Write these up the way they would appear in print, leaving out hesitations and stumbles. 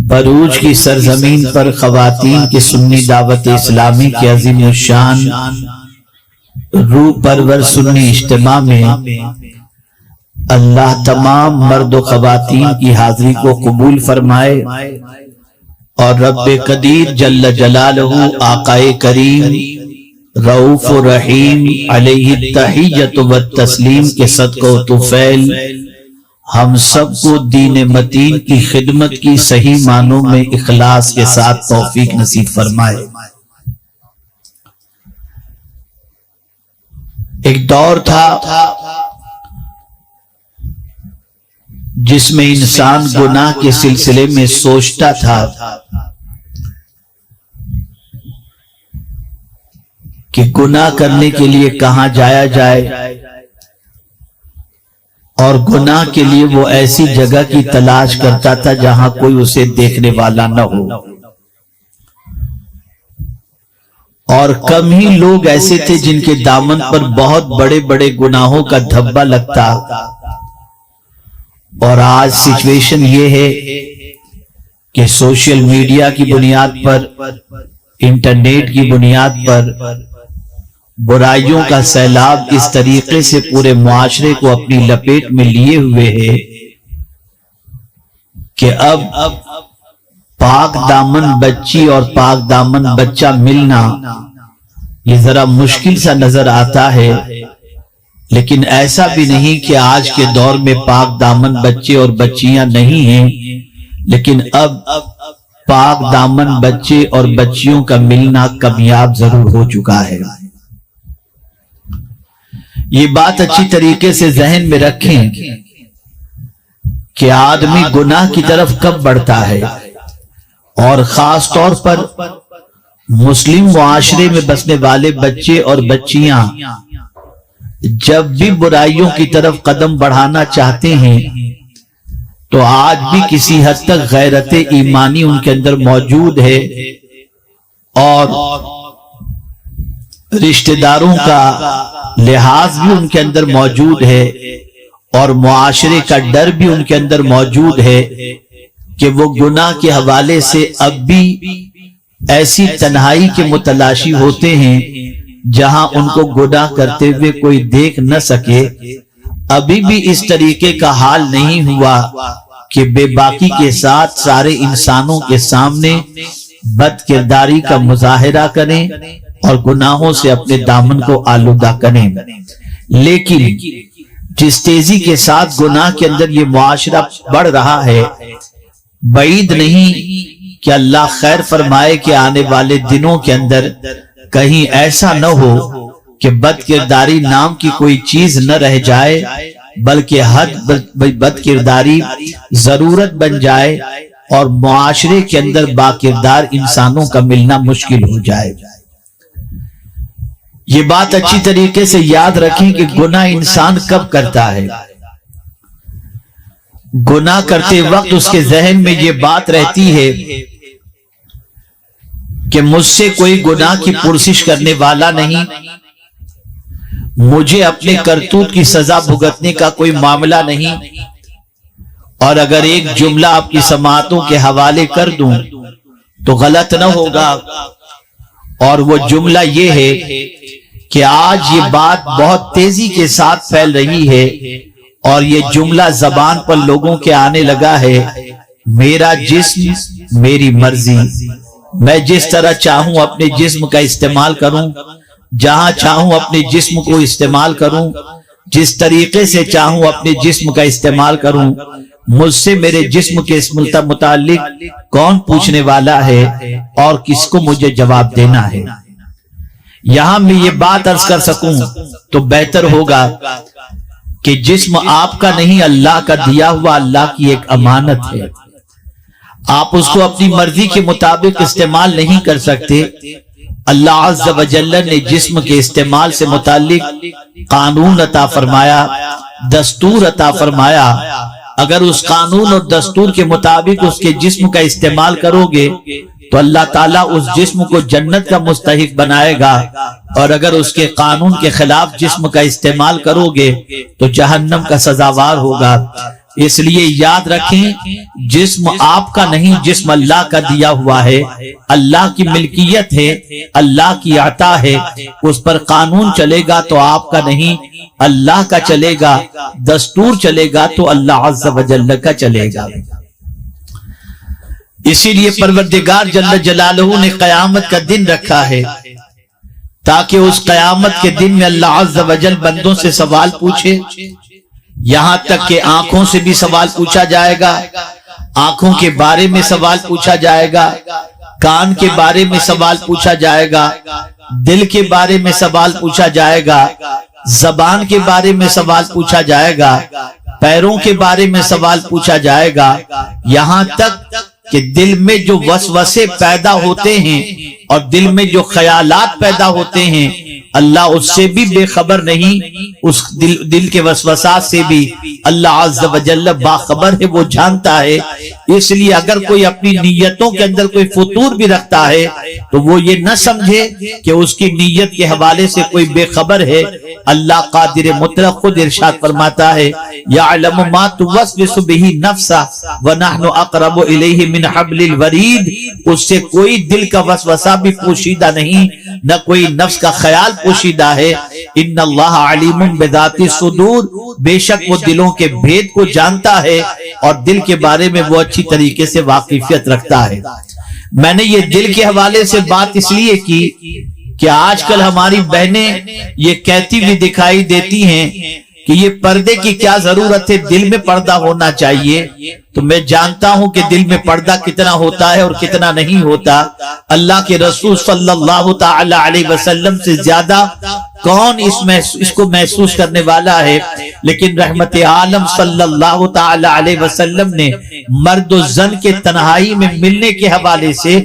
بروج کی سرزمین پر خواتین کی سنی دعوت اسلامی کے عظیم الشان روح پرور سنی اجتماع میں اللہ تمام مرد و خواتین کی حاضری کو قبول فرمائے اور رب قدیر جل جلالہ آقائے کریم رؤوف و رحیم علیہ التحیۃ والتسلیم کے صدقہ و طفیل ہم سب کو دین متین کی خدمت کی صحیح معنوں میں اخلاص کے ساتھ توفیق نصیب فرمائے۔ ایک دور تھا جس میں انسان گناہ کے سلسلے میں سوچتا تھا کہ گناہ کرنے کے لیے کہاں جایا جائے، اور گناہ کے لیے وہ ایسی جگہ کی تلاش کرتا تھا جہاں کوئی اسے دیکھنے والا نہ ہو، اور کم ہی لوگ ایسے تھے جن کے دامن پر بہت بڑے بڑے گناہوں کا دھبا لگتا۔ اور آج سچویشن یہ ہے کہ سوشل میڈیا کی بنیاد پر، انٹرنیٹ کی بنیاد پر برائیوں کا سیلاب اس طریقے سے پورے معاشرے کو اپنی لپیٹ میں لیے ہوئے ہے کہ اب پاک دامن بچی اور پاک دامن بچہ ملنا یہ ذرا مشکل سا نظر آتا ہے، لیکن ایسا بھی نہیں کہ آج کے دور میں پاک دامن بچے اور بچیاں نہیں ہیں، لیکن اب پاک دامن بچے اور بچیوں کا ملنا کامیاب ضرور ہو چکا ہے۔ یہ بات اچھی طریقے سے ذہن میں رکھیں کہ آدمی گناہ کی طرف کب بڑھتا ہے، اور خاص طور پر مسلم معاشرے میں بسنے والے بچے اور بچیاں جب بھی برائیوں کی طرف قدم بڑھانا چاہتے ہیں تو آج بھی کسی حد تک غیرت ایمانی ان کے اندر موجود ہے، اور رشتہ داروں کا لحاظ بھی ان کے اندر موجود ہے، اور معاشرے کا ڈر بھی ان کے اندر موجود ہے کہ وہ گناہ کے حوالے سے اب بھی ایسی تنہائی کے متلاشی ہوتے ہیں جہاں ان کو گناہ کرتے ہوئے کوئی دیکھ نہ سکے۔ ابھی بھی اس طریقے کا حال نہیں ہوا کہ بے باکی کے ساتھ سارے انسانوں کے سامنے بد کرداری کا مظاہرہ کریں اور گناہوں سے اپنے دامن کو آلودہ کریں، لیکن جس تیزی کے ساتھ گناہ کے اندر یہ معاشرہ بڑھ رہا ہے، بعید نہیں کہ اللہ خیر فرمائے کہ آنے والے دنوں کے اندر کہیں ایسا نہ ہو کہ بد کرداری نام کی کوئی چیز نہ رہ جائے، بلکہ حد بد کرداری ضرورت بن جائے اور معاشرے کے اندر با کردار انسانوں کا ملنا مشکل ہو جائے۔ یہ بات اچھی طریقے سے یاد رکھیں کہ گناہ انسان کب کرتا ہے۔ گناہ کرتے وقت اس کے ذہن میں یہ بات رہتی ہے کہ مجھ سے کوئی گناہ کی پرسش کرنے والا نہیں، مجھے اپنے کرتوت کی سزا بھگتنے کا کوئی معاملہ نہیں، اور اگر ایک جملہ آپ کی سماعتوں کے حوالے کر دوں تو غلط نہ ہوگا، اور وہ جملہ یہ ہے کہ آج یہ بات بہت تیزی کے ساتھ پھیل رہی ہے اور یہ جملہ زبان پر لوگوں کے آنے لگا ہے، میرا جسم میری مرضی، میں جس طرح چاہوں اپنے جسم کا استعمال کروں، جہاں چاہوں اپنے جسم کو استعمال کروں، جس طریقے سے چاہوں اپنے جسم کا استعمال کروں، مجھ سے میرے جسم کے اس متعلق کون پوچھنے والا ہے اور کس کو مجھے جواب دینا ہے۔ یہاں میں یہ بات عرض کر سکوں تو بہتر ہوگا کہ جسم آپ کا نہیں، اللہ کا دیا ہوا اللہ کی ایک امانت ہے، آپ اس کو اپنی مرضی کے مطابق استعمال نہیں کر سکتے۔ اللہ عز و جل نے جسم کے استعمال سے متعلق قانون عطا فرمایا، دستور عطا فرمایا، اگر اس قانون اور دستور کے مطابق اس کے جسم کا استعمال کرو گے تو اللہ تعالیٰ اس جسم کو جنت کا مستحق بنائے گا، اور اگر اس کے قانون کے خلاف جسم کا استعمال کرو گے تو جہنم کا سزاوار ہوگا۔ اس لیے یاد رکھیں جسم آپ کا نہیں، جسم اللہ کا دیا ہوا ہے، اللہ کی ملکیت ہے، اللہ کی عطا ہے، اس پر قانون چلے گا تو آپ کا نہیں اللہ کا چلے گا، دستور چلے گا تو اللہ عز و جل کا چلے گا۔ اسی لیے پروردگار جل جلالہ نے قیامت کا دن رکھا ہے تاکہ اس قیامت کے دن میں اللہ عز و جل بندوں سے سوال پوچھے، یہاں تک کہ آنکھوں سے بھی سوال پوچھا جائے گا، آنکھوں کے بارے میں سوال پوچھا جائے گا، کان کے بارے میں سوال پوچھا جائے گا، دل کے بارے میں سوال پوچھا جائے گا، زبان کے بارے میں سوال پوچھا جائے گا، پیروں کے بارے میں سوال پوچھا جائے گا، یہاں تک کہ دل میں جو وسوسے پیدا ہوتے ہیں اور دل میں جو خیالات پیدا ہوتے ہیں اللہ اس سے بھی بے خبر نہیں، اس دل کے وسوسات سے بھی اللہ عز و جل باخبر ہے، وہ جانتا ہے۔ اس لیے اگر کوئی اپنی نیتوں کے اندر کوئی فطور بھی رکھتا ہے تو وہ یہ نہ سمجھے کہ اس کی نیت کے حوالے سے کوئی بے خبر ہے۔ اللہ قادر مطلق خود ارشاد فرماتا ہے یعلم ما توسوس به نفسہ ونحن اقرب الیہ من حبل الورید، اس سے کوئی دل کا وسوسہ بھی پوشیدہ نہیں، نہ کوئی نفس کا خیال پوشیدہ ہے۔ ان اللہ علیم بذات الصدور، بے شک وہ دلوں کے بھید کو جانتا ہے اور دل کے بارے میں وہ اچھی طریقے سے واقفیت رکھتا ہے۔ میں نے یہ دل کے حوالے سے بات اس لیے کی کہ آج کل ہماری بہنیں یہ کہتی بھی دکھائی دیتی ہیں کہ یہ پردے کی کیا ضرورت ہے، دل میں پردہ ہونا چاہیے۔ تو میں جانتا ہوں کہ دل میں پردہ کتنا ہوتا ہے اور کتنا نہیں ہوتا۔ اللہ کے رسول صلی اللہ تعالی علیہ وسلم سے زیادہ کون اس کو محسوس کرنے والا ہے، لیکن رحمت عالم صلی اللہ تعالی علیہ وسلم نے مرد و زن کے تنہائی میں ملنے کے حوالے سے،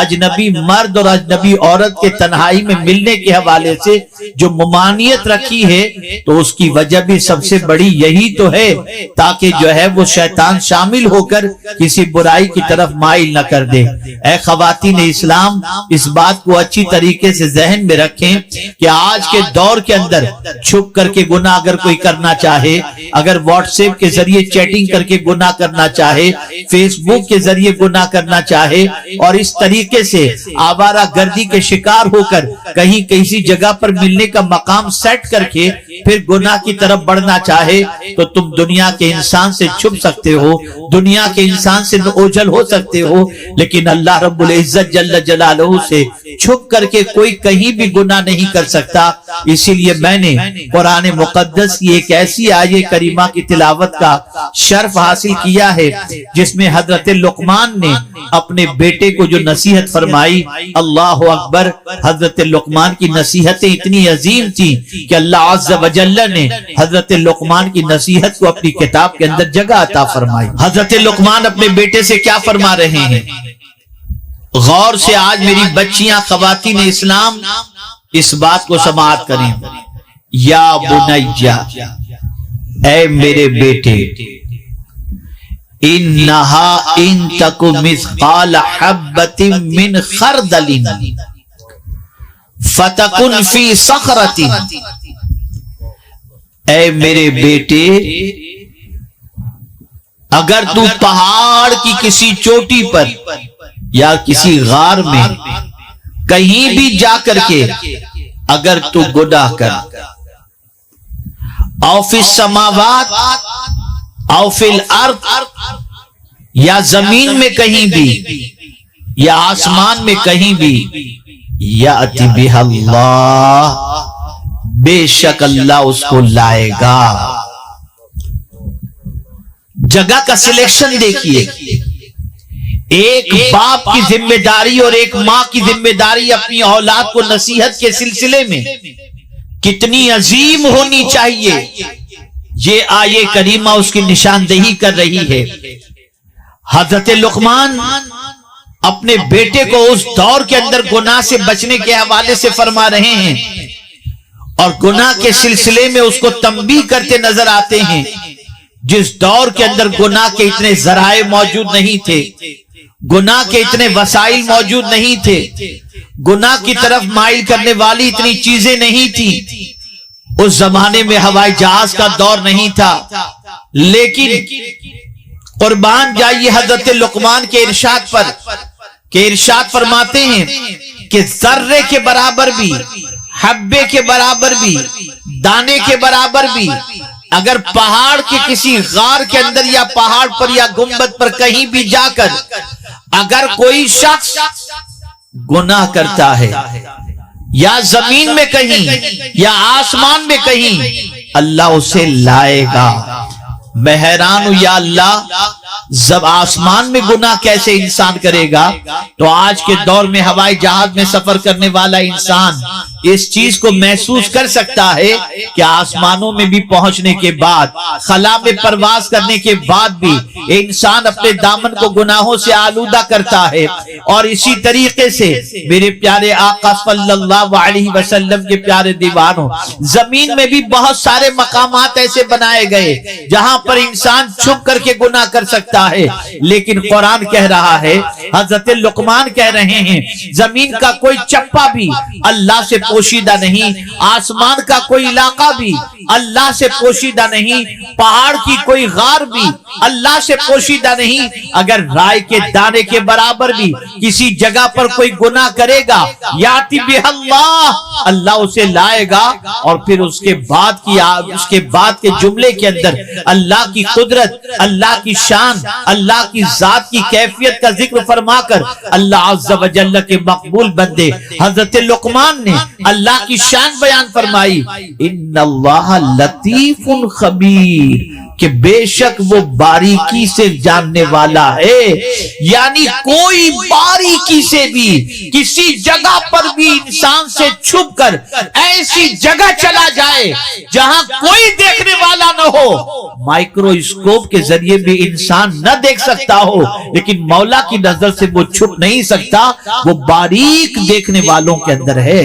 اجنبی مرد اور اجنبی عورت کے تنہائی میں ملنے کے حوالے سے جو ممانعت رکھی ہے تو اس کی وجہ بھی سب سے بڑی یہی تو ہے تاکہ جو ہے وہ شیطان شامل ہو کر کسی برائی کی طرف مائل نہ کر دے۔ اے خواتین اسلام، اس بات کو اچھی طریقے سے ذہن میں رکھیں کہ آج کے دور کے اندر چھپ کر کے گناہ اگر کوئی کرنا چاہے، اگر واٹس ایپ کے ذریعے چیٹنگ کر کے گناہ کرنا چاہے، فیس بک کے ذریعے گناہ کرنا چاہے اور اس طریقے سے آوارہ گردی کے شکار ہو کر کہیں کسی جگہ پر ملنے کا مقام سیٹ کر کے پھر گناہ کی طرف بڑھنا چاہے تو تم دنیا کے انسان سے چھپ سکتے ہو، دنیا کے انسان سے اوجھل ہو سکتے ہو، لیکن اللہ رب العزت جل جلالہ سے چھپ کر کے کوئی کہیں بھی گناہ نہیں کر سکتا۔ اسی لیے میں نے قرآن مقدس کی ایک ایسی آیت کریمہ کی تلاوت کا شرف حاصل کیا ہے جس میں حضرت لقمان نے اپنے بیٹے کو جو نصیحت فرمائی، اللہ اکبر، حضرت لقمان کی نصیحتیں اتنی عظیم تھی کہ اللہ عز و جل نے حضرت لقمان کی نصیحت کو اپنی کتاب کے اندر جگہ عطا فرمائی۔ حضرت لقمان اپنے بیٹے سے کیا فرما رہے ہیں؟ غور سے آج میری بچیاں خواتین اسلام اس بات کو سماعت کریں۔ یا بنیا، اے میرے بیٹے، انہا ان تک مثقال حبۃ من خردل فتکن فی صخرۃ، اے میرے بیٹے اگر تو پہاڑ کی کسی چوٹی پر یا کسی غار میں کہیں بھی جا کر کے اگر تو گناہ کر، او فی السماوات او فی الارض، یا زمین میں کہیں بھی یا آسمان میں کہیں بھی، یأتی بہا اللہ، بے شک اللہ اس کو لائے گا۔ جگہ کا سلیکشن دیکھیے، ایک باپ کی ذمہ داری اور ایک ماں کی ذمہ داری اپنی اولاد کو نصیحت کے سلسلے میں کتنی عظیم ہونی چاہیے، یہ آیے کریمہ اس کی نشاندہی کر رہی ہے۔ حضرت لقمان اپنے بیٹے کو اس دور کے اندر گناہ سے بچنے کے حوالے سے فرما رہے ہیں اور گناہ کے سلسلے میں اس کو تنبیہ کرتے نظر آتے ہیں۔ جس دور کے اندر گناہ کے اتنے ذرائع موجود نہیں تھے، گناہ کے اتنے وسائل موجود نہیں تھے، گناہ کی طرف مائل کرنے والی اتنی چیزیں نہیں تھی، اس زمانے میں ہوائی جہاز کا دور نہیں تھا، لیکن قربان جائیے حضرت لقمان کے ارشاد پر کہ ارشاد فرماتے ہیں کہ ذرے کے برابر بھی، حبے کے برابر بھی، دانے کے برابر بھی اگر پہاڑ کے کسی غار کے اندر یا پہاڑ پر یا گنبد پر کہیں بھی جا کر اگر کوئی شخص گناہ کرتا ہے یا زمین میں کہیں یا آسمان میں کہیں، اللہ اسے لائے گا۔ میں حیران ہوں یا اللہ، جب آسمان میں گناہ کیسے انسان کرے گا؟ تو آج کے دور میں ہوائی جہاز میں سفر کرنے والا انسان اس چیز کو محسوس کر سکتا ہے کہ آسمانوں میں بھی پہنچنے کے بعد، خلا میں پرواز کرنے کے بعد بھی انسان اپنے دامن کو گناہوں سے آلودہ کرتا ہے۔ اور اسی طریقے سے میرے پیارے آقا صلی اللہ علیہ وسلم کے پیارے دیوانوں، زمین میں بھی بہت سارے مقامات ایسے بنائے گئے جہاں پر انسان چھپ کر کے گناہ کر سکتا ہے، لیکن قرآن کہہ رہا ہے، حضرت لقمان کہہ رہے ہیں، زمین کا کوئی چپا بھی اللہ سے پوشیدہ نہیں، آسمان کا کوئی علاقہ بھی اللہ سے پوشیدہ نہیں، پہاڑ کی کوئی غار بھی اللہ سے پوشیدہ نہیں۔ اگر رائے کے دانے کے برابر بھی کسی جگہ پر کوئی گناہ کرے گا، یاتی بہ اللہ، اللہ اسے لائے گا۔ اور پھر اس کے بعد کے جملے کے اندر اللہ کی قدرت، اللہ کی شان، اللہ کی ذات کی کیفیت کا ذکر فرما کر اللہ عز و جل کے مقبول بندے حضرت لقمان نے اللہ کی شان بیان فرمائی، ان اللہ لطیف خبیر، کہ بے شک وہ باریکی سے جاننے والا ہے۔ یعنی کوئی باریکی سے بھی کسی جگہ پر بھی انسان سے چھپ کر ایسی جگہ چلا جائے جہاں کوئی دیکھنے والا نہ ہو، مائکروسکوپ کے ذریعے بھی انسان نہ دیکھ سکتا ہو، لیکن مولا کی نظر سے وہ چھپ نہیں سکتا، وہ باریک دیکھنے والوں کے اندر ہے۔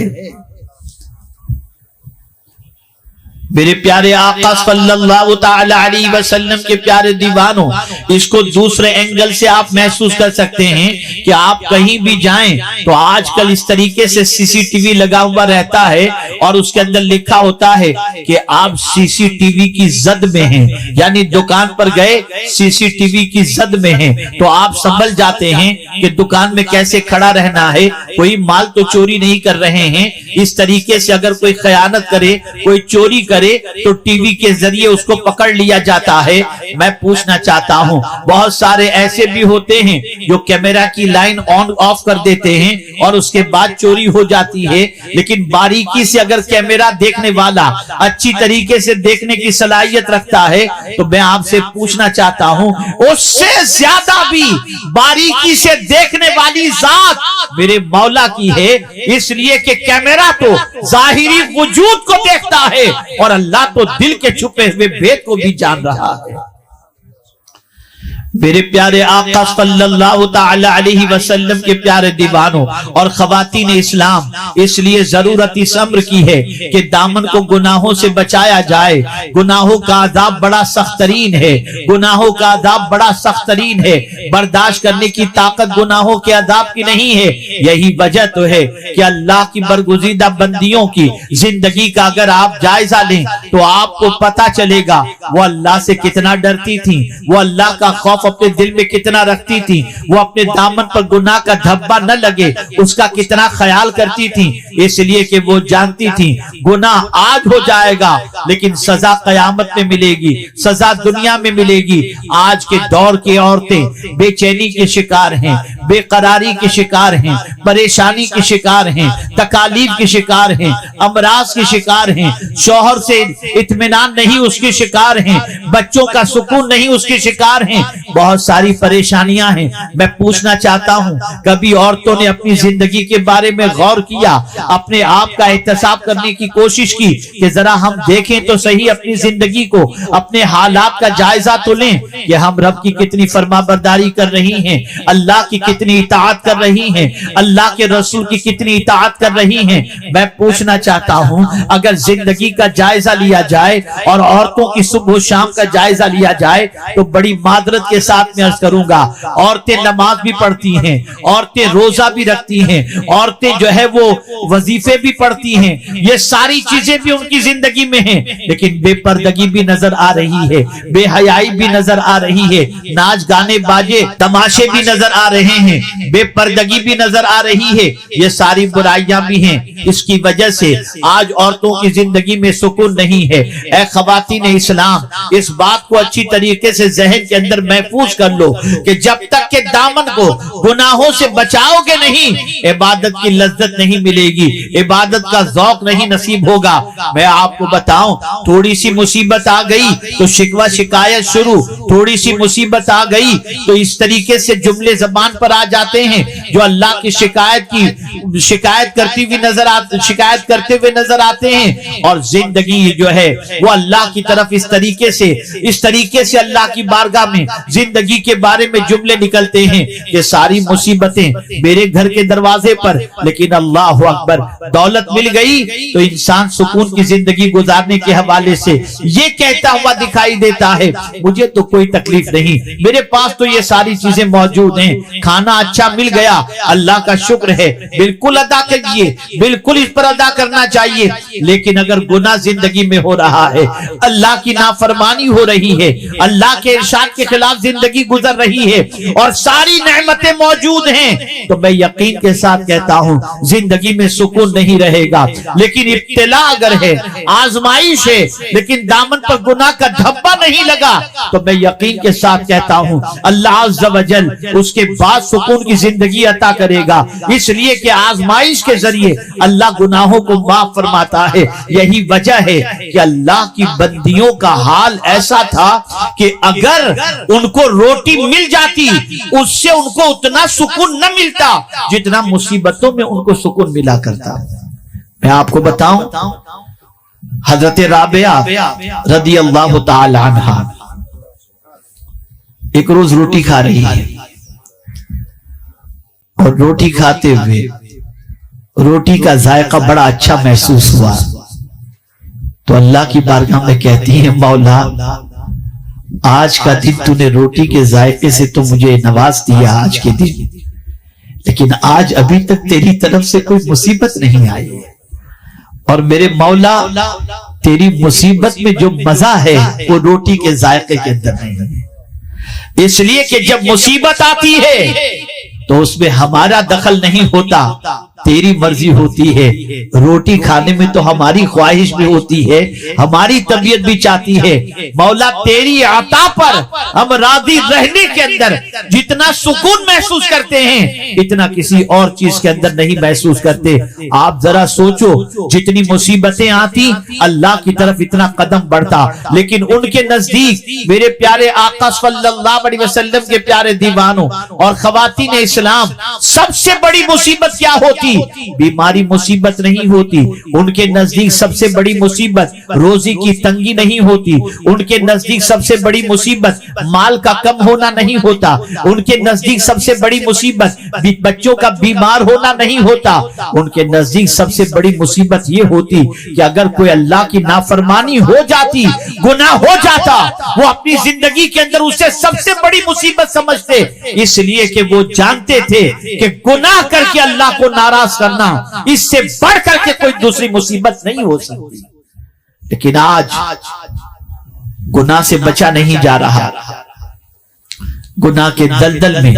میرے پیارے آقا صلی اللہ تعالی علیہ وسلم کے پیارے دیوانوں، اس کو دوسرے اینگل سے آپ محسوس کر سکتے ہیں کہ آپ کہیں بھی جائیں تو آج کل اس طریقے سے سی سی ٹی وی لگا ہوا رہتا ہے اور اس کے اندر لکھا ہوتا ہے کہ آپ سی سی ٹی وی کی زد میں ہیں، یعنی دکان پر گئے سی سی ٹی وی کی زد میں ہیں تو آپ سنبھل جاتے ہیں کہ دکان میں کیسے کھڑا رہنا ہے، کوئی مال تو چوری نہیں کر رہے ہیں۔ اس طریقے سے اگر کوئی خیانت کرے، کوئی چوری کرے تو ٹی وی کے ذریعے اس کو پکڑ لیا جاتا ہے۔ میں پوچھنا چاہتا ہوں، بہت سارے ایسے بھی ہوتے ہیں جو کیمرہ کی لائن آن آف کر دیتے ہیں اور اس کے بعد چوری ہو جاتی ہے، لیکن باریکی سے اگر کیمرہ دیکھنے والا اچھی طریقے سے دیکھنے کی صلاحیت رکھتا ہے تو میں آپ سے پوچھنا چاہتا ہوں، اس سے زیادہ بھی باریکی سے دیکھنے والی ذات میرے مولا کی ہے، اس لیے کہ کیمرہ تو ظاہری وجود کو دیکھتا ہے اور اللہ تو دل کے چھپے ہوئے بھید کو بھی جان رہا ہے۔ میرے پیارے آقا صلی اللہ تعالی علیہ وسلم کے پیارے دیوانوں اور خواتین اسلام، اس لیے ضرورت اس امر کی ہے کہ دامن کو گناہوں سے بچایا جائے۔ گناہوں کا عذاب بڑا سخت ترین ہے، گناہوں کا عذاب بڑا سخت ترین ہے، برداشت کرنے کی طاقت گناہوں کے عذاب کی نہیں ہے۔ یہی وجہ تو ہے کہ اللہ کی برگزیدہ بندیوں کی زندگی کا اگر آپ جائزہ لیں تو آپ کو پتہ چلے گا وہ اللہ سے کتنا ڈرتی تھی، وہ اللہ کا خوف اپنے دل میں کتنا رکھتی تھی، وہ اپنے دامن پر گناہ کا دھبا نہ لگے اس کا کتنا خیال کرتی تھی، اس لیے کہ وہ جانتی تھی گناہ آج ہو جائے گا لیکن سزا قیامت میں ملے گی، سزا دنیا میں ملے گی۔ آج کے دور کی عورتیں بے چینی کے شکار ہیں، بے قراری کے شکار ہیں، پریشانی کے شکار ہیں، تکالیف کے شکار ہیں، امراض کے شکار ہیں، شوہر سے اطمینان نہیں اس کے شکار ہیں، بچوں کا سکون نہیں اس کے شکار ہیں، بہت ساری پریشانیاں ہیں۔ میں پوچھنا چاہتا ہوں، کبھی عورتوں نے اپنی زندگی کے بارے میں غور کیا، اپنے آپ کا احتساب کرنے کی کوشش کی کہ ذرا ہم دیکھیں تو صحیح اپنی زندگی کو، اپنے حالات کا جائزہ تو لیں کہ ہم رب کی کتنی فرما برداری کر رہی ہیں، اللہ کی کتنی اطاعت کر رہی ہیں، اللہ کے رسول کی کتنی اطاعت کر رہی ہیں۔ میں پوچھنا چاہتا ہوں اگر زندگی کا جائزہ لیا جائے اور عورتوں کی صبح و شام کا جائزہ لیا جائے تو بڑی معذرت کے ساتھ میں عرض کروں گا، عورتیں نماز بھی پڑھتی ہیں، عورتیں روزہ بھی رکھتی ہیں، عورتیں جو ہے وہ وظیفے بھی پڑھتی ہیں، یہ ساری چیزیں بھی ان کی زندگی میں ہیں، لیکن بے پردگی بھی نظر آ رہی ہے، بے حیائی بھی نظر آ رہی ہے، ناچ گانے باجے تماشے بھی نظر آ رہے ہیں، بے پردگی بھی نظر آ رہی ہے، یہ ساری برائیاں بھی ہیں۔ اس کی وجہ سے آج عورتوں کی زندگی میں سکون نہیں ہے۔ اے خواتین اسلام، اس بات کو اچھی طریقے سے ذہن کے اندر محفوظ کر لو کہ جب تک کہ دامن کو گناہوں سے بچاؤ گے نہیں، عبادت کی لذت نہیں ملے گی، عبادت کا ذوق نہیں نصیب ہوگا۔ میں آپ کو بتاؤں، تھوڑی سی مصیبت آ گئی تو شکوہ شکایت شروع، تھوڑی سی مصیبت آ گئی تو اس طریقے سے جملے زبان پر آ جاتے ہیں جو اللہ کی شکایت کرتے ہوئے نظر آتے ہیں، اور زندگی جو ہے وہ اللہ کی طرف اس طریقے سے اللہ کی بارگاہ میں زندگی کے بارے میں جملے نکلتے ہیں کہ ساری مصیبتیں میرے گھر کے دروازے پر، لیکن اللہ اکبر، دولت مل گئی تو انسان سکون کی زندگی گزارنے کے حوالے سے یہ کہتا ہوا دکھائی دیتا ہے مجھے تو کوئی تکلیف نہیں، میرے پاس تو یہ ساری چیزیں موجود ہیں، کھانا اچھا مل گیا اللہ کا شکر ہے، بالکل ادا کیجیے، بالکل اس پر ادا کرنا چاہیے۔ لیکن اگر گناہ زندگی میں ہو رہا ہے، اللہ کی نافرمانی ہو رہی ہے، اللہ کے ارشاد کے خلاف زندگی گزر رہی ہے اور ساری نعمتیں موجود ہیں، تو میں یقین کے ساتھ کہتا ہوں زندگی میں سکون نہیں رہے گا۔ لیکن ابتلا اگر ہے، آزمائش ہے، لیکن دامن پر گناہ کا دھبا نہیں لگا، تو میں یقین کے ساتھ کہتا ہوں اللہ عز و جل اس کے بعد سکون کی زندگی عطا کرے گا، اس لیے کہ آزمائش کے ذریعے اللہ گناہوں کو معاف فرماتا ہے۔ یہی وجہ ہے کہ اللہ کی بندیوں کا حال ایسا تھا کہ اگر ان کو روٹی مل جاتی اس سے ان کو اتنا سکون نہ ملتا جتنا مصیبتوں میں ان کو سکون ملا کرتا۔ میں آپ کو بتاؤں، حضرت رابعہ رضی اللہ تعالی عنہا ایک روز روٹی کھا رہی ہے، اور روٹی کھاتے ہوئے روٹی کا ذائقہ بڑا اچھا محسوس ہوا، تو اللہ کی بارگاہ میں کہتی ہے مولا آج کا دن تو نے روٹی کے ذائقے سے تو مجھے نواز دیا آج کے دن، لیکن آج ابھی تک تیری طرف سے کوئی مصیبت نہیں آئی ہے، اور میرے مولا تیری مصیبت میں جو مزہ ہے وہ روٹی کے ذائقے کے اندر نہیں ہے، اس لیے کہ جب مصیبت آتی ہے تو اس میں ہمارا دخل نہیں ہوتا، تیری مرضی ہوتی ہے۔ روٹی کھانے میں تو ہماری خواہش بھی ہوتی ہے، ہماری طبیعت بھی چاہتی ہے، مولا تیری عطا پر ہم راضی رہنے کے اندر جتنا سکون محسوس کرتے ہیں اتنا کسی اور چیز کے اندر نہیں محسوس کرتے۔ آپ ذرا سوچو جتنی مصیبتیں آتی اللہ کی طرف اتنا قدم بڑھتا، لیکن ان کے نزدیک میرے پیارے آقا صلی اللہ علیہ وسلم کے پیارے دیوانوں اور خواتین اسلام، سب سے بڑی مصیبت کیا ہوتی؟ بیماری مصیبت نہیں ہوتی، ان کے نزدیک سب سے بڑی مصیبت روزی کی تنگی نہیں ہوتی، ان کے نزدیک سب سے بڑی مصیبت مال کا کم ہونا نہیں ہوتا، ان کے نزدیک سب سے بڑی مصیبت بچوں کا بیمار ہونا نہیں ہوتا، ان کے نزدیک سب سے بڑی مصیبت یہ ہوتی کہ اگر کوئی اللہ کی نافرمانی ہو جاتی، گناہ ہو جاتا، وہ اپنی زندگی کے اندر اسے سب سے بڑی مصیبت سمجھتے، اس لیے کہ وہ جانتے تھے کہ گناہ کر کے اللہ کو ناراض کرنا اس سے بڑھ کر کے کوئی دوسری مصیبت نہیں ہو سکتی۔ لیکن آج گناہ سے بچا نہیں جا رہا، گناہ کے دلدل میں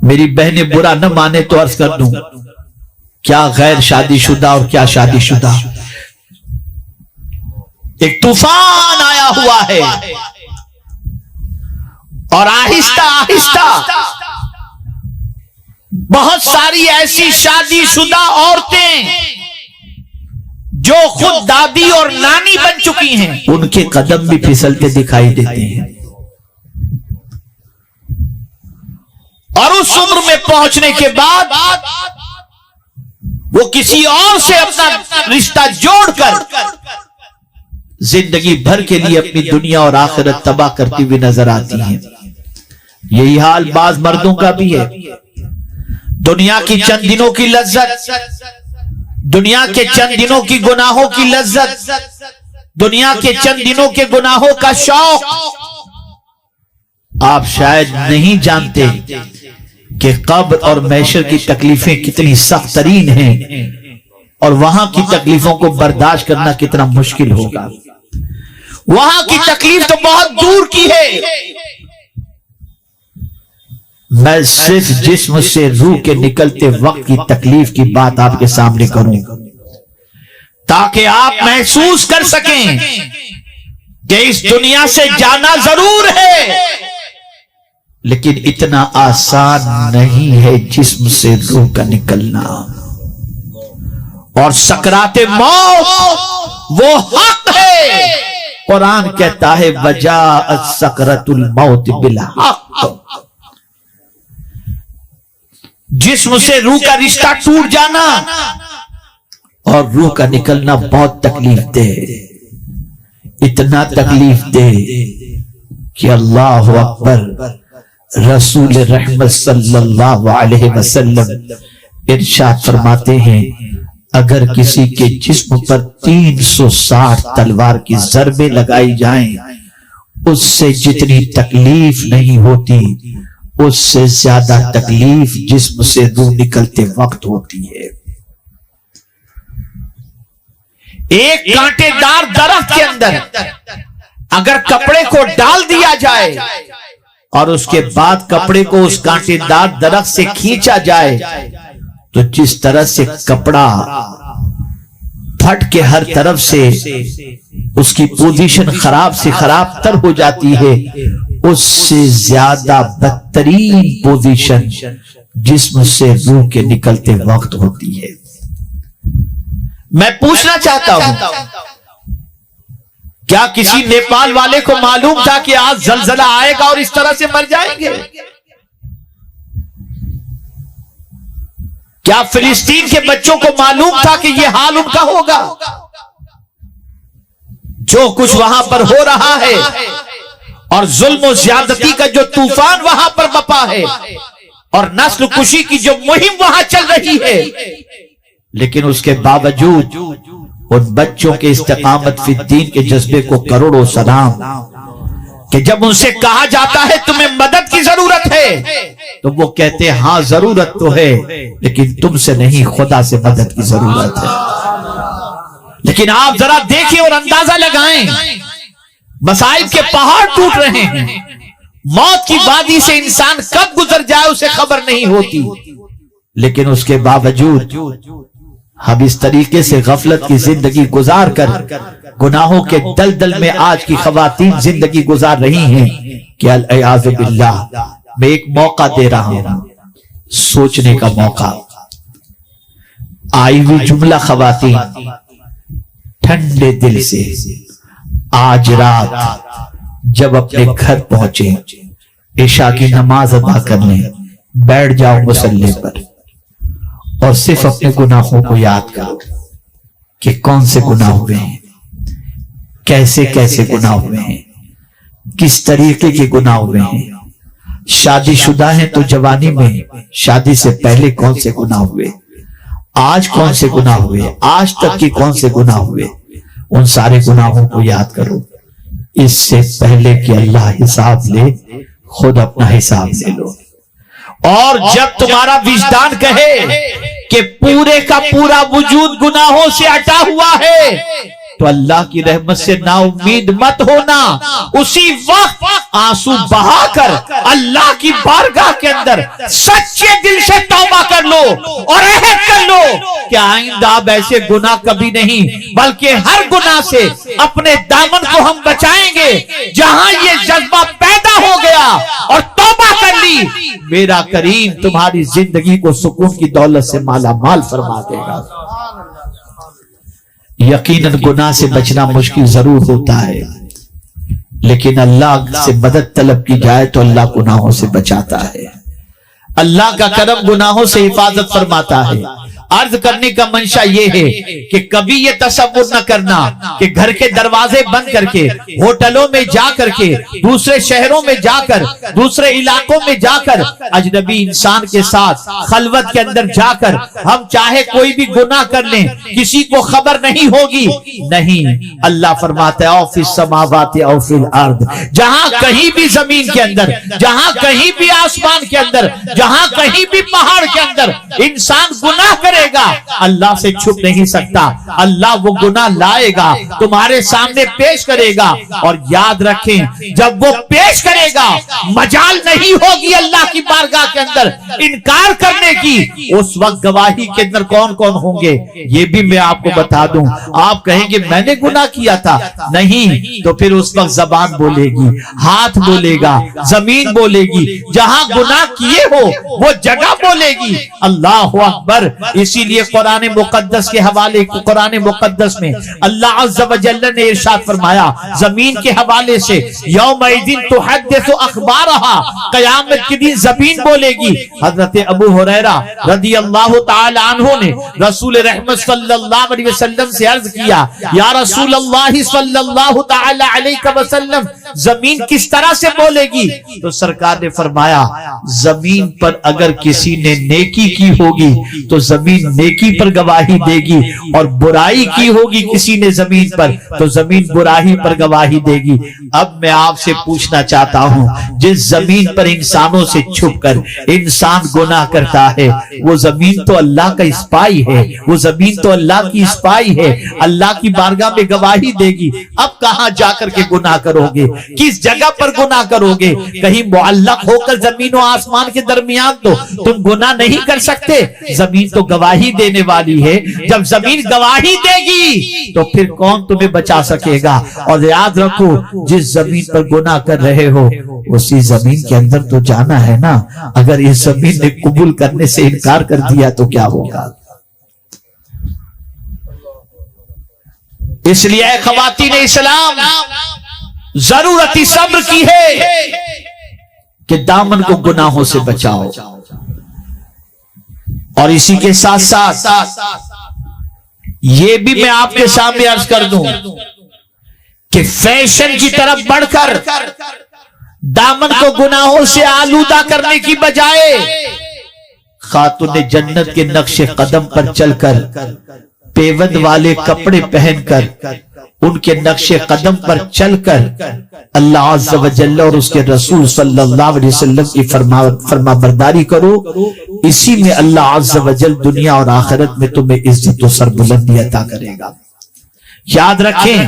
میری بہنیں برا نہ مانے تو عرض کر دوں، کیا غیر شادی شدہ اور کیا شادی شدہ، ایک طوفان آیا ہوا ہے، اور آہستہ آہستہ بہت ساری ایسی شادی شدہ عورتیں جو خود دادی اور نانی بن چکی ہیں، ان کے قدم بھی پھسلتے دکھائی دیتے ہیں، اور اس عمر میں پہنچنے کے بعد وہ کسی اور سے اپنا رشتہ جوڑ کر زندگی بھر کے لیے اپنی دنیا اور آخرت تباہ کرتی ہوئی نظر آتی ہیں۔ یہی حال بعض مردوں کا بھی ہے، دنیا کی چند دنوں کی لذت، دنیا کے چند دنوں کی گناہوں کی لذت، دنیا کے چند دنوں کے گناہوں کا شوق، آپ شاید نہیں جانتے کہ قبر اور محشر کی تکلیفیں کتنی سخت ترین ہیں، اور وہاں کی تکلیفوں کو برداشت کرنا کتنا مشکل ہوگا۔ وہاں کی تکلیف تو بہت دور کی ہے۔ میں صرف جسم سے روح کے نکلتے وقت کی تکلیف کی بات آپ کے سامنے کروں تاکہ آپ محسوس کر سکیں کہ اس دنیا سے جانا ضرور ہے، لیکن اتنا آسان نہیں ہے جسم سے روح کا نکلنا، اور سکرات موت وہ حق ہے۔ قرآن کہتا ہے وجاءت سکرۃ الموت بالحق، جسم سے روح کا رشتہ ٹوٹ جانا اور روح کا نکلنا بہت تکلیف دہ، اتنا تکلیف دہ کہ اللہ اکبر، رسول رحمت صلی اللہ علیہ وسلم ارشاد فرماتے ہیں اگر کسی کے جسم پر 360 تلوار کی ضربیں لگائی جائیں اس سے جتنی تکلیف نہیں ہوتی اس سے زیادہ تکلیف جسم سے روح نکلتے وقت ہوتی ہے۔ ایک کانٹے دار درخت کے اندر اگر کپڑے کو ڈال دیا جائے اور اس کے بعد کپڑے کو اس کانٹے دار درخت سے کھینچا جائے تو جس طرح سے کپڑا پھٹ کے ہر طرف سے اس کی پوزیشن خراب سے خراب تر ہو جاتی ہے، اس سے زیادہ بدترین پوزیشن جسم سے روح کے نکلتے وقت ہوتی ہے۔ میں پوچھنا چاہتا ہوں کیا کسی نیپال والے کو معلوم تھا کہ آج زلزلہ آئے گا اور اس طرح سے مر جائیں گے؟ کیا فلسطین کے بچوں کو معلوم تھا کہ یہ حال ان کا ہوگا؟ جو کچھ وہاں پر ہو رہا ہے اور ظلم و زیادتی کا جو طوفان وہاں پر بپا ہے اور نسل کشی کی جو مہم وہاں چل رہی ہے، لیکن اس کے باوجود ان بچوں کے استقامت فی الدین کے جذبے کو کروڑوں سلام کہ جب ان سے کہا جاتا ہے تمہیں مدد کی ضرورت ہے تو وہ کہتے ہیں ہاں ضرورت تو ہے لیکن تم سے نہیں، خدا سے مدد کی ضرورت ہے۔ لیکن آپ ذرا دیکھیں اور اندازہ لگائیں، مصائب کے پہاڑ ٹوٹ رہے ہیں، موت کی وادی سے انسان کب گزر جائے اسے خبر نہیں ہوتی، لیکن اس کے باوجود ہم اس طریقے سے غفلت کی زندگی گزار کر گناہوں کے دلدل میں آج کی خواتین زندگی گزار رہی ہیں کہ العیاذ باللہ۔ میں ایک موقع دے رہا ہوں سوچنے کا موقع۔ آئی ہوئی جملہ خواتین ٹھنڈے دل سے آج رات جب اپنے گھر پہنچے عشاء کی نماز ادا کرنے بیٹھ جاؤ مصلی پر اور صرف اپنے گناہوں کو یاد کرو کہ کون سے گناہ ہوئے ہیں، کیسے کیسے گناہ ہوئے ہیں، کس طریقے کے گناہ ہوئے ہیں، شادی شدہ ہیں تو جوانی میں شادی سے پہلے کون سے گناہ ہوئے، آج کون سے گناہ ہوئے، آج تک کی کون سے گناہ ہوئے، ان سارے گناہوں کو یاد کرو اس سے پہلے کہ اللہ حساب لے، خود اپنا حساب لے لو۔ اور جب تمہارا وجدان کہے کہ پورے کا پورا وجود گناہوں سے اٹا ہوا ہے تو اللہ کی رحمت سے نا امید مت ہونا، اسی وقت آنسو بہا کر اللہ کی بارگاہ کے اندر سچے دل سے توبہ کر لو اور عہد کر لو کہ آئندہ اب ایسے گناہ کبھی نہیں، بلکہ ہر گناہ سے اپنے دامن کو ہم بچائیں گے۔ جہاں یہ جذبہ پیدا ہو گیا اور توبہ کر لی، میرا کریم تمہاری زندگی کو سکون کی دولت سے مالا مال فرما دے گا۔ یقیناً گناہ سے بچنا مشکل ضرور ہوتا ہے، لیکن اللہ سے مدد طلب کی جائے تو اللہ گناہوں سے بچاتا ہے۔ اللہ کا کرم گناہوں سے حفاظت فرماتا ہے۔ عرض کرنے کا منشا یہ ہے کہ کبھی یہ تصور نہ کرنا کہ گھر کے دروازے بند کر کے، ہوٹلوں میں جا کر کے، دوسرے شہروں میں جا کر، دوسرے علاقوں میں جا کر، اجنبی انسان کے ساتھ خلوت کے اندر جا کر ہم چاہے کوئی بھی گناہ کر لیں، کسی کو خبر نہیں ہوگی۔ نہیں، اللہ فرماتا ہے او فی السماوات او فی الارض، جہاں کہیں بھی زمین کے اندر، جہاں کہیں بھی آسمان کے اندر، جہاں کہیں بھی پہاڑ کے اندر انسان گناہ کرے گا، اللہ سے چھپ نہیں سکتا۔ اللہ وہ گناہ لائے گا، تمہارے سامنے پیش کرے گا، اور یاد رکھیں جب وہ پیش کرے گا مجال نہیں ہوگی اللہ کی بارگاہ کے اندر انکار کرنے کی۔ اس وقت گواہی کے اندر کون کون ہوں گے یہ بھی میں آپ کو بتا دوں۔ آپ کہیں گے میں نے گناہ کیا تھا، نہیں تو پھر اس وقت زبان بولے گی، ہاتھ بولے گا، زمین بولے گی، جہاں گناہ کیے ہو وہ جگہ بولے گی۔ اللہ اکبر۔ اسی لیے قرآن مقدس کے حوالے، قرآن مقدس میں اللہ عز و جل نے ارشاد فرمایا زمین کے حوالے سے، یومئذ تحدث اخبارہا، قیامت کے دن زمین بولے گی۔ حضرت ابو ہریرہ رضی اللہ تعالی عنہ نے رسول رحمت صلی اللہ علیہ وسلم سے عرض کیا یا رسول اللہ صلی اللہ تعالی علیہ وسلم زمین کس طرح سے بولے گی؟ تو سرکار نے فرمایا زمین پر اگر کسی نے نیکی کی ہوگی تو زمین نیکی پر گواہی دے گی، اور برائی کی ہوگی کسی نے زمین پر تو زمین برائی پر گواہی دے گی۔ اب میں آپ سے پوچھنا چاہتا ہوں جس زمین پر انسانوں سے چھپ کر انسان گناہ کرتا ہے وہ زمین تو اللہ کا اسپائی ہے، وہ زمین تو اللہ کی اسپائی ہے، اللہ کی بارگاہ میں گواہی دے گی۔ اب کہاں جا کر کے گناہ کرو گے؟ کس جگہ پر گناہ کرو گے؟ کہیں معلق ہو کر زمین و آسمان کے درمیان تو تم گناہ نہیں کر سکتے۔ زمین تو گواہی دینے والی ہے، جب زمین گواہی دے گی تو پھر کون تمہیں بچا سکے گا؟ اور یاد رکھو جس زمین پر گناہ کر رہے ہو اسی زمین کے اندر تو جانا ہے نا۔ اگر اس زمین نے قبول کرنے سے انکار کر دیا تو کیا ہوگا؟ اس لیے اے خواتین اسلام ضرورت صبر کی ہے کہ دامن کو گناہوں سے بچاؤ، اور اسی کے ساتھ ساتھ یہ بھی میں آپ کے سامنے عرض کر دوں کہ فیشن کی طرف بڑھ کر دامن کو گناہوں سے آلودہ کرنے کی بجائے خاتون جنت کے نقش قدم پر چل کر پیوند والے کپڑے پہن کر ان کے نقش قدم پر چل کر اللہ عز و جل اور اس کے رسول صلی اللہ علیہ وسلم کی فرما برداری کرو، اسی میں اللہ عز و جل دنیا اور آخرت میں تمہیں عزت و سربلندی عطا کرے گا۔ یاد رکھیں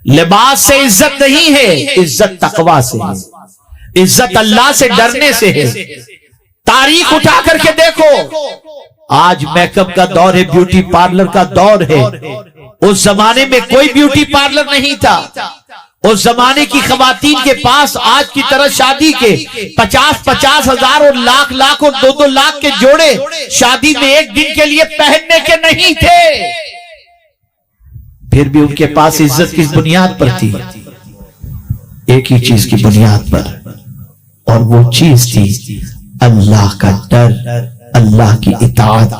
لباس سے عزت نہیں ہے، عزت تقوی سے ہے، عزت اللہ سے ڈرنے سے ہے۔ تاریخ اٹھا کر کے دیکھو، آج میک اپ کا دور ہے، بیوٹی پارلر کا دور ہے۔ اس زمانے میں کوئی بیوٹی پارلر نہیں تھا۔ اس زمانے کی خواتین کے پاس آج کی طرح شادی کے 50,000 اور لاکھ اور 2 لاکھ کے جوڑے شادی میں ایک دن کے لیے پہننے کے نہیں تھے، پھر بھی ان کے پاس عزت کس بنیاد پر تھی؟ ایک ہی چیز کی بنیاد پر، اور وہ چیز تھی اللہ کا ڈر، اللہ کی اطاعت،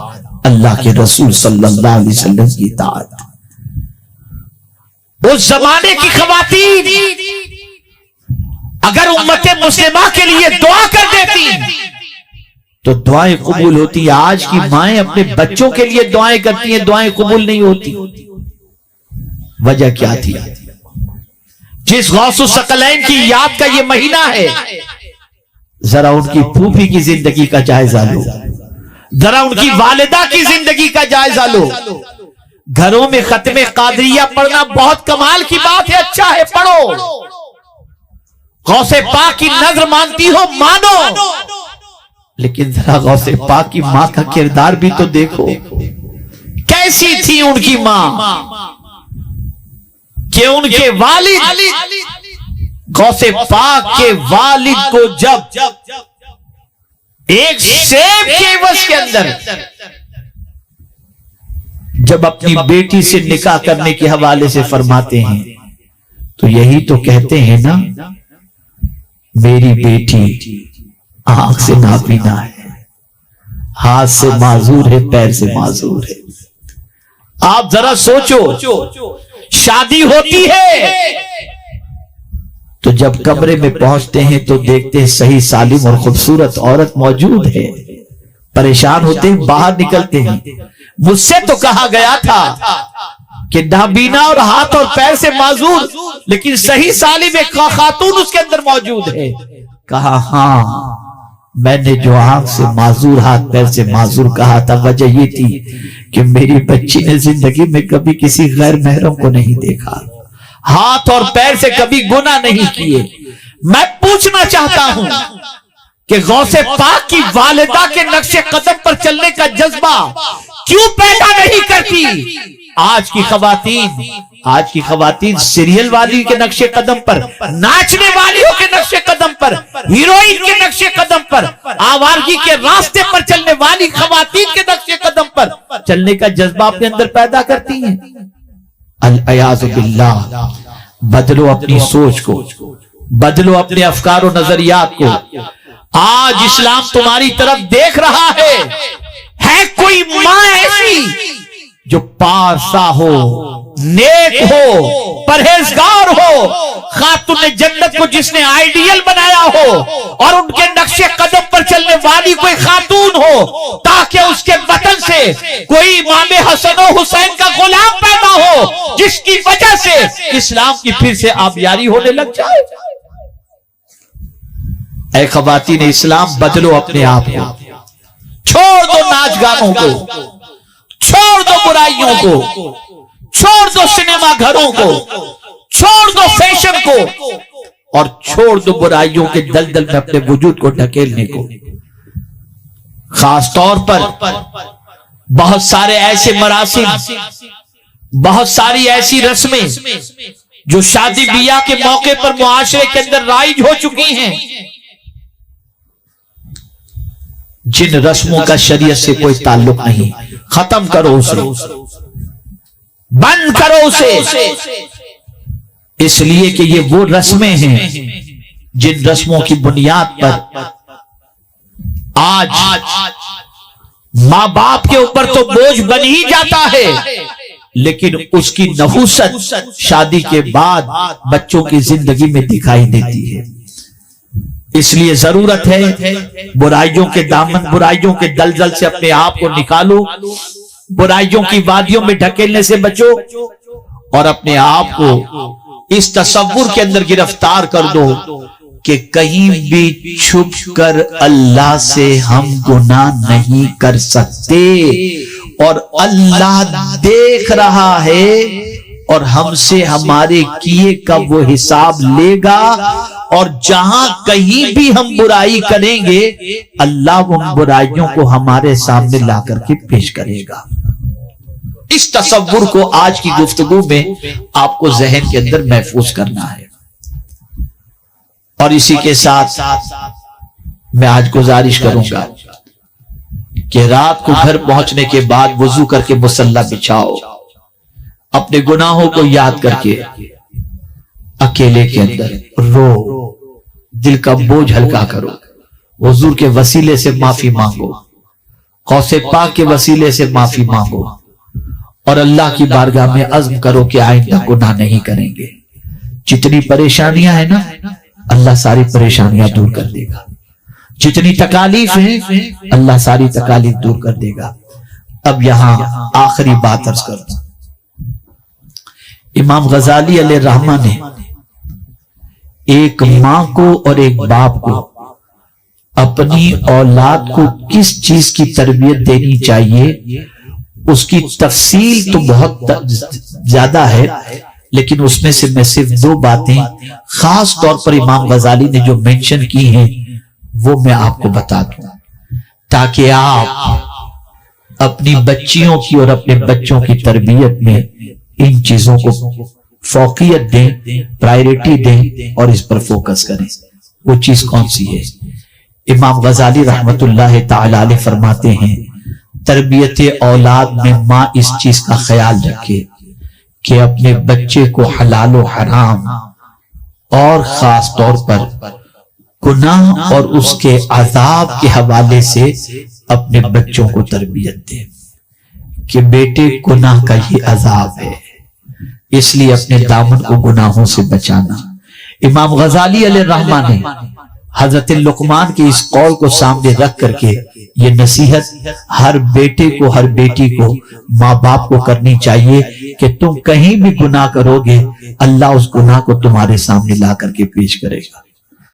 اللہ کے رسول صلی اللہ علیہ وسلم کی اطاعت۔ اس زمانے کی خواتین اگر امت مسلمہ کے لیے دعا کر دیتی تو دعائیں قبول ہوتی۔ آج کی مائیں اپنے بچوں کے لیے دعائیں کرتی ہیں، دعائیں قبول نہیں ہوتی۔ وجہ کیا تھی؟ جس غوث الثقلین کی یاد کا یہ مہینہ ہے، ذرا ان کی پھوپھی کی زندگی کا جائزہ لو، ذرا ان کی والدہ کی زندگی کا جائزہ لو۔ گھروں میں ختم قادریہ پڑھنا بہت کمال کی بات ہے، اچھا ہے، پڑھو۔ غوث پاک کی نظر مانتی ہو مانو، لیکن ذرا غوث پاک کی ماں کا کردار بھی تو دیکھو، کیسی تھی ان کی ماں کہ ان کے والد غوث پاک کے والد کو جب ایک سیب کے عوض کے اندر جب اپنی بیٹی سے نکاح کرنے کے حوالے سے فرماتے ہیں تو یہی تو کہتے ہیں نا، میری بیٹی آنکھ سے نابینا ہے، ہاتھ سے معذور ہے، پیر سے معذور ہے۔ آپ ذرا سوچو، شادی ہوتی ہے تو جب کمرے میں پہنچتے ہیں تو دیکھتے ہیں صحیح سالم اور خوبصورت عورت موجود ہے، پریشان ہوتے ہیں، باہر نکلتے ہیں۔ مجھ سے تو کہا گیا تھا کہ نابینا اور ہاتھ اور پیر سے معذور، لیکن صحیح سالم ایک خاتون اس کے اندر موجود ہے۔ کہا ہاں، میں نے جو آنکھ سے معذور، ہاتھ پیر سے معذور کہا تھا، وجہ یہ تھی کہ میری بچی نے زندگی میں کبھی کسی غیر محرم کو نہیں دیکھا، ہاتھ اور پیر سے کبھی گناہ نہیں کیے۔ میں پوچھنا چاہتا ہوں کہ غوث پاک کی والدہ کے نقش قدم پر چلنے کا جذبہ کیوں پیدا نہیں کرتی؟ آج کی خواتین سیریل والی کے نقش قدم پر، ناچنے والیوں کے نقش قدم پر، ہیروئن کے نقش قدم پر، آوارگی کے راستے پر چلنے والی خواتین کے نقش قدم پر چلنے کا جذبہ اپنے اندر پیدا کرتی ہیں۔ العیاذ باللہ۔ بدلو اپنی سوچ کو، بدلو اپنے افکار و نظریات کو۔ آج اسلام تمہاری طرف دیکھ رہا ہے کوئی ماں ایسی جو پارسا ہو، نیک ہو، پرہیزگار ہو، خاتون جنت کو جس نے آئیڈیل بنایا ہو، اور ان کے نقش قدم پر چلنے والی کوئی خاتون ہو، تاکہ اس کے وطن سے کوئی امام حسن و حسین کا غلام پیدا ہو، جس کی وجہ سے اسلام کی پھر سے آبیاری ہونے لگ جائے۔ اے خواتین اسلام، بدلو اپنے آپ کو، چھوڑ دو ناچ گانوں کو، چھوڑ دو برائیوں کو، چھوڑ دو سینما گھروں کو، چھوڑ دو فیشن کو، اور چھوڑ دو برائیوں کے دلدل میں اپنے وجود کو ڈھکیلنے کو۔ خاص طور پر بہت سارے ایسے مراسم، بہت ساری ایسی رسمیں جو شادی بیاہ کے موقع پر معاشرے کے اندر رائج ہو چکی ہیں، جن رسموں کا شریعت سے کوئی تعلق نہیں، ختم کرو اسے، بند کرو اسے، اس لیے کہ یہ وہ رسمیں ہیں جن رسموں کی بنیاد پر آج ماں باپ کے اوپر تو بوجھ بن ہی جاتا ہے، لیکن اس کی نحوست شادی کے بعد بچوں کی زندگی میں دکھائی دیتی ہے۔ اس لیے ضرورت ہے برائیوں کے دامن، برائیوں کے دلدل سے اپنے آپ کو نکالو، برائیوں کی وادیوں میں ڈھکیلنے سے بچو، اور اپنے آپ کو اس تصور کے اندر گرفتار کر دو کہ کہیں بھی چھپ کر اللہ سے ہم گناہ نہیں کر سکتے، اور اللہ دیکھ رہا ہے، اور ہم سے ہمارے کیے کا وہ حساب لے گا، اور جہاں کہیں بھی ہم برائی کریں گے اللہ ان برائیوں کو ہمارے سامنے لا کر کے پیش کرے گا۔ اس تصور کو آج کی گفتگو میں آپ کو ذہن کے اندر محفوظ کرنا ہے۔ اور اسی کے ساتھ میں آج گزارش کروں گا کہ رات کو گھر پہنچنے کے بعد وضو کر کے مصلی بچھاؤ، اپنے گناہوں کو یاد کر کے اکیلے کے اندر رو، دل کا بوجھ ہلکا کرو، حضور کے وسیلے سے معافی مانگو، غوث پاک کے وسیلے سے معافی مانگو، اور اللہ کی بارگاہ میں عزم کرو کہ آئندہ گناہ نہیں کریں گے۔ جتنی پریشانیاں ہیں نا، اللہ ساری پریشانیاں دور کر دے گا، جتنی تکالیف ہیں اللہ ساری تکالیف دور کر دے گا۔ اب یہاں آخری بات عرض کرتا ہوں، امام غزالی علیہ الرحمہ نے ایک ماں کو اور ایک باپ کو اپنی اولاد کو کس چیز کی تربیت دینی چاہیے، اس کی تفصیل تو بہت زیادہ ہے، لیکن اس میں سے میں صرف دو باتیں خاص طور پر امام غزالی نے جو مینشن کی ہیں وہ میں آپ کو بتا دوں، تاکہ آپ اپنی بچیوں کی اور اپنے بچوں کی تربیت میں ان چیزوں کو فوقیت دیں، پرائیورٹی دیں، اور اس پر فوکس کریں۔ وہ چیز کون سی ہے؟ امام غزالی رحمت اللہ تعالی علیہ فرماتے ہیں، تربیت اولاد میں ماں اس چیز کا خیال رکھے کہ اپنے بچے کو حلال و حرام اور خاص طور پر گناہ اور اس کے عذاب کے حوالے سے اپنے بچوں کو تربیت دے کہ بیٹے گناہ کا یہ عذاب ہے، اس لیے اپنے دامن کو گناہوں سے بچانا۔ امام غزالی علیہ الرحمہ نے حضرت لقمان کے اس قول کو سامنے رکھ کر کے یہ نصیحت ہر بیٹے کو، ہر بیٹی کو، ماں باپ کو کرنی چاہیے کہ تم کہیں بھی گناہ کرو گے، اللہ اس گناہ کو تمہارے سامنے لا کر کے پیش کرے گا۔